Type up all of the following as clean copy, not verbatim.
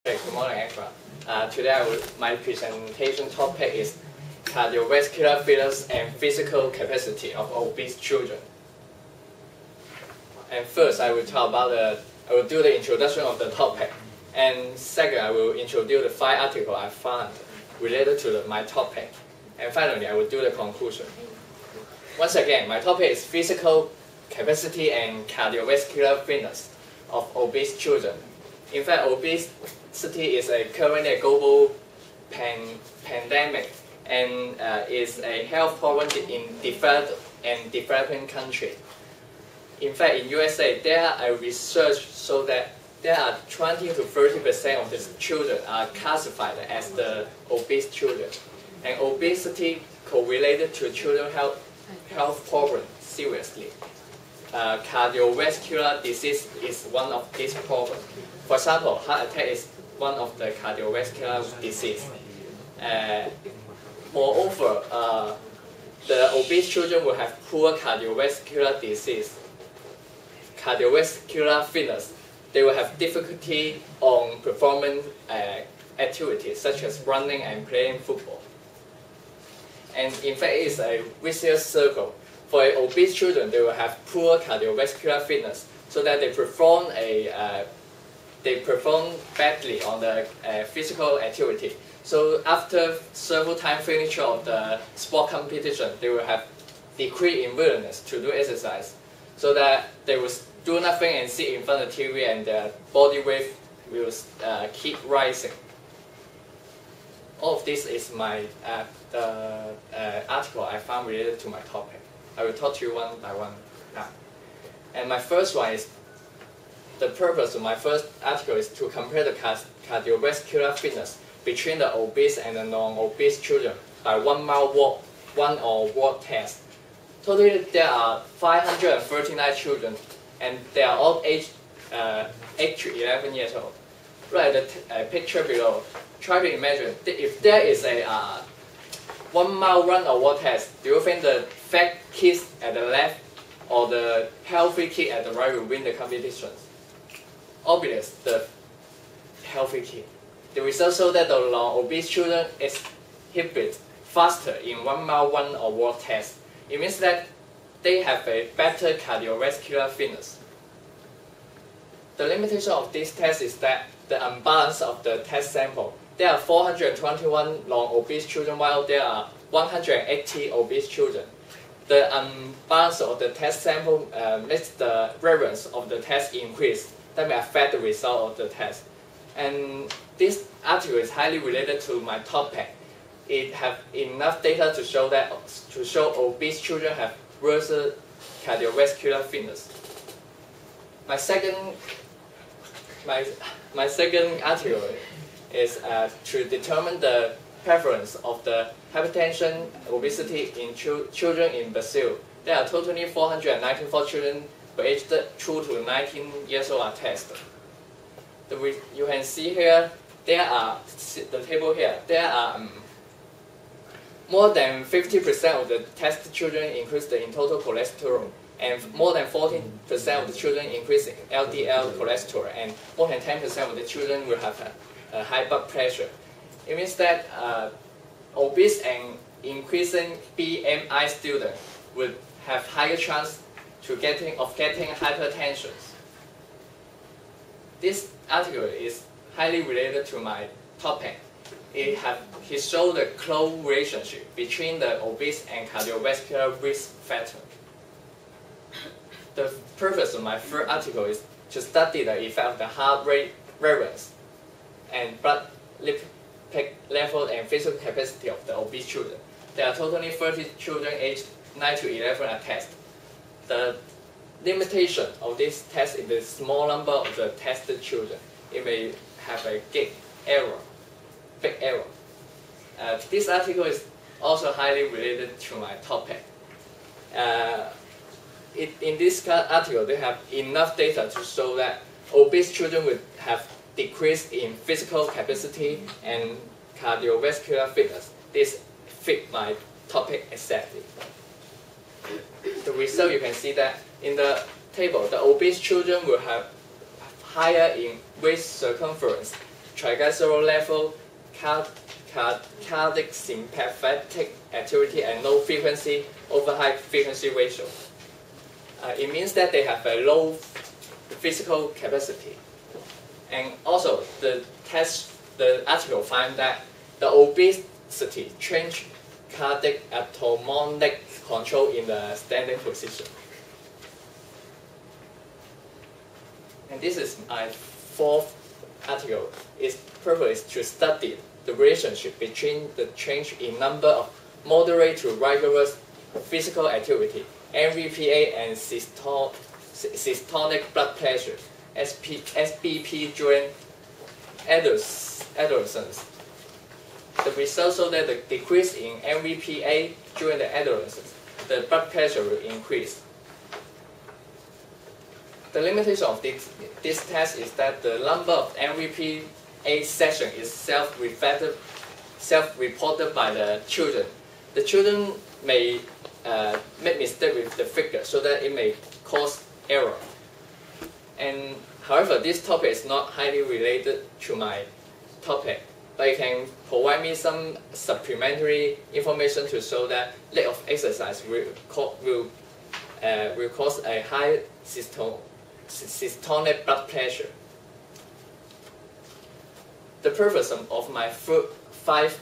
Good morning, everyone. Today, my presentation topic is cardiovascular fitness and physical capacity of obese children. And first, I will talk about I will do the introduction of the topic. And second, I will introduce the 5 articles I found related to my topic. And finally, I will do the conclusion. Once again, my topic is physical capacity and cardiovascular fitness of obese children. In fact, obesity is currently a global pandemic and is a health problem in developed and developing countries. In fact, in USA, there are research so that there are 20 to 30% of the children are classified as the obese children. And obesity correlated to children's health problems seriously. Cardiovascular disease is one of these problems. For example, heart attack is one of the cardiovascular disease. Moreover, the obese children will have poor cardiovascular disease, cardiovascular fitness. They will have difficulty on performing activities such as running and playing football. And in fact, it is a vicious circle. For obese children, they will have poor cardiovascular fitness, so that they perform badly on the physical activity. So after several time finish of the sport competition, they will have decrease in willingness to do exercise, so that they will do nothing and sit in front of the TV, and their body weight will keep rising. All of this is my article I found related to my topic. I will talk to you one by one now. And my first one is, the purpose of my first article is to compare the cardiovascular fitness between the obese and the non-obese children by 1 mile walk, or walk test. Totally, there are 539 children, and they are all aged 8 to 11 years old. Right at the picture below, try to imagine if there is a 1 mile run or walk test. Do you think the fat kids at the left or the healthy kid at the right will win the competition? Obvious, the healthy kid. The results show that the non-obese children exhibit faster in 1 mile run or walk test. It means that they have a better cardiovascular fitness. The limitation of this test is that the imbalance of the test sample. There are 421 non-obese children, while there are 180 obese children. The imbalance of the test sample makes the variance of the test increase. That may affect the result of the test. And this article is highly related to my topic. It has enough data to show obese children have worse cardiovascular fitness. My second article is to determine the prevalence of the hypertension, obesity in children in Brazil. There are totally 494 children aged 2 to 19 years old are tested. You can see here, the table here, there are more than 50% of the tested children increase in total cholesterol, and more than 14% of the children increase in LDL cholesterol, and more than 10% of the children will have a high blood pressure. It means that obese and increasing BMI students would have higher chance of getting hypertension. This article is highly related to my topic. It shows the close relationship between the obese and cardiovascular risk factor. The purpose of my first article is to study the effect of the heart rate variance and blood lipid level and physical capacity of the obese children. There are totally 30 children aged 9 to 11 are tested. The limitation of this test is the small number of the tested children. It may have a big error. This article is also highly related to my topic. In this article, they have enough data to show that obese children will have decrease in physical capacity and cardiovascular fitness. This fit my topic exactly. The result, you can see that in the table, the obese children will have higher in waist circumference, triglyceride level, cardiac sympathetic activity, and low frequency over high frequency ratio. It means that they have a low physical capacity. And also, the article found that the obesity changed cardiac autonomic control in the standing position. And this is my fourth article. Its purpose is to study the relationship between the change in number of moderate to rigorous physical activity, MVPA, and systolic blood pressure, SBP, during adolescence. The results show that the decrease in MVPA during the adolescence, the blood pressure will increase. The limitation of this test is that the number of MVPA sessions is self-reported by the children. The children may make mistake with the figure, so that it may cause error. And however, this topic is not highly related to my topic, but it can provide me some supplementary information to show that lack of exercise will cause a high systolic blood pressure. The purpose of my fifth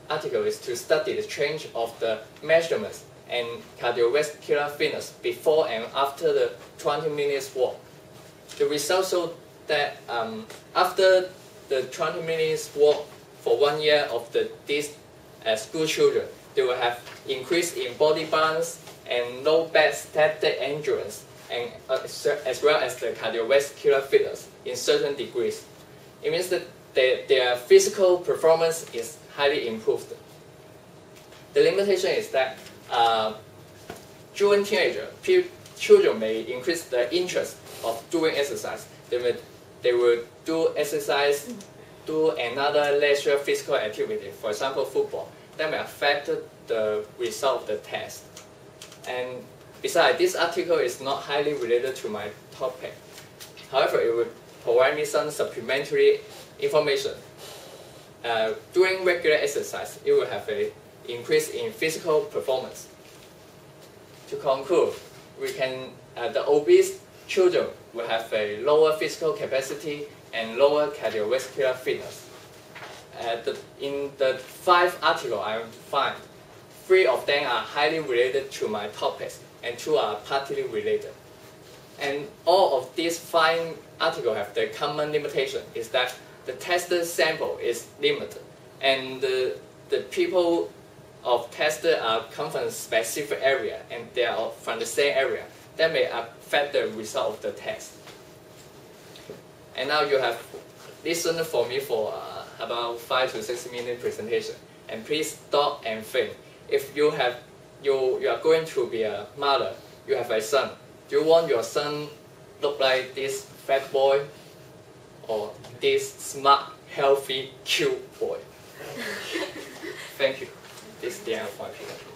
article is to study the change of the measurements and cardiovascular fitness before and after the 20 minutes walk. The results show that after the 20 minutes walk for 1 year of these school children, they will have increase in body balance and low back static endurance, and as well as the cardiovascular fitness in certain degrees. It means that their physical performance is highly improved. The limitation is that during teenager, children may increase the interest of doing exercise. They will do exercise, do another leisure physical activity, for example football. That may affect the result of the test. And besides, this article is not highly related to my topic. However, it will provide me some supplementary information. During regular exercise, it will have an increase in physical performance. To conclude, the obese children will have a lower physical capacity and lower cardiovascular fitness. In the 5 articles I find, 3 of them are highly related to my topics and 2 are partly related. And all of these 5 articles have the common limitation is that the tested sample is limited, and the people of tested are come from a specific area and they are from the same area. That may affect the result of the test. And now you have listened for me for about 5 to 6 minute presentation. And please stop and think. If you are going to be a mother, you have a son. Do you want your son look like this fat boy or this smart, healthy, cute boy? Thank you. This is the end of my presentation.